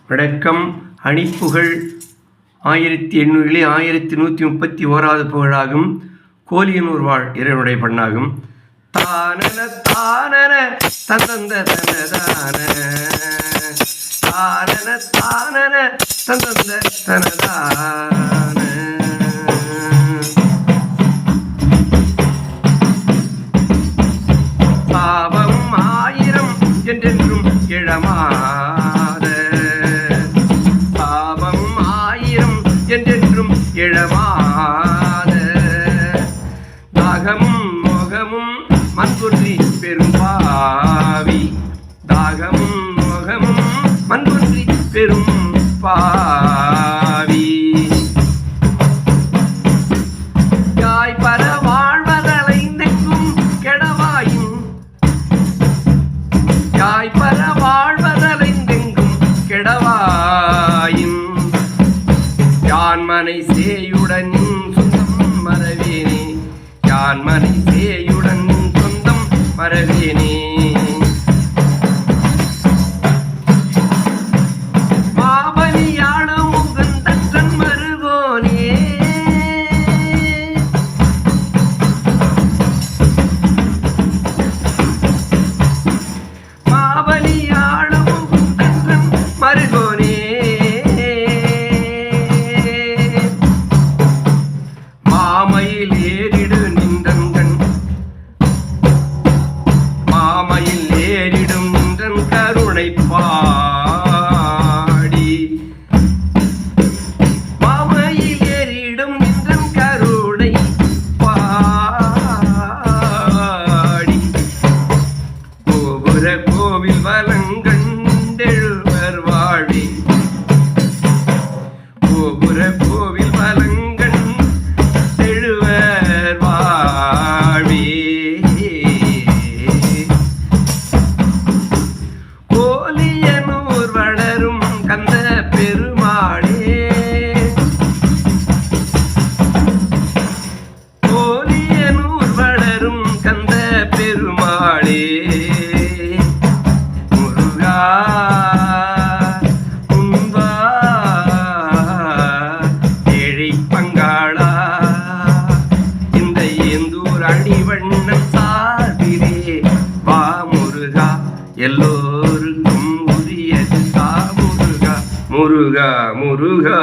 வணக்கம். அணிப்புகழ் 1800 1131வது புகழாகும். கோலியனூர் வாழ் இறைவனுடைய பண்ணாகும். தானன தானன தந்தந்த தனதான தானன தானன தந்தந்த தனதான பாவம் ஆயிரம் என்றென்றும் எழமாத பாவம் ஆயிரம் என்றென்றும் எழமாத தாகமும் மோகமும் மண்பொன்றி பெரும்பாவி தாகமும் மோகமும் மண்பொன்றி பெரும் பாவி யாய் பர வாழ்வதலைந்தெங்கும் கெடவாயும் யாய் பர வாழ்வதலைந்தெங்கும் கெடவாயும் யான்மனை சேயுடன் சொந்தம் மறவேனே யான்மனை சேயுடன் சொந்தம் மறவேனே மாபலியாளும் உகந்தற்றன் மருகோனே மாபலியாளும் உகந்தற்றன் மருகோனே மாமையில் ஏறிடு நின்றங்கண் மாமையில் ஏறிடும் நின்றன் கருணை பாடி மாமையில் ஏறிடும் நின்றன் கருணை பாடி கோபுர கோவில் வலங்கண்டெழுவர் வாழி கோபுர கோவில் வலங்கண் எழுவர் வாழி கோலியனூர் வளரும் கந்த பெருமாளே கோலியனூர் வளரும் கந்த பெருமாளே முருகா உன்பா ஏழை பங்காளா இந்த ஏந்தூர் அணிவண்ணன் சாதிரே வா முருகா எல்லோருக்கும் உரியது தா முருகா முருகா முருகா.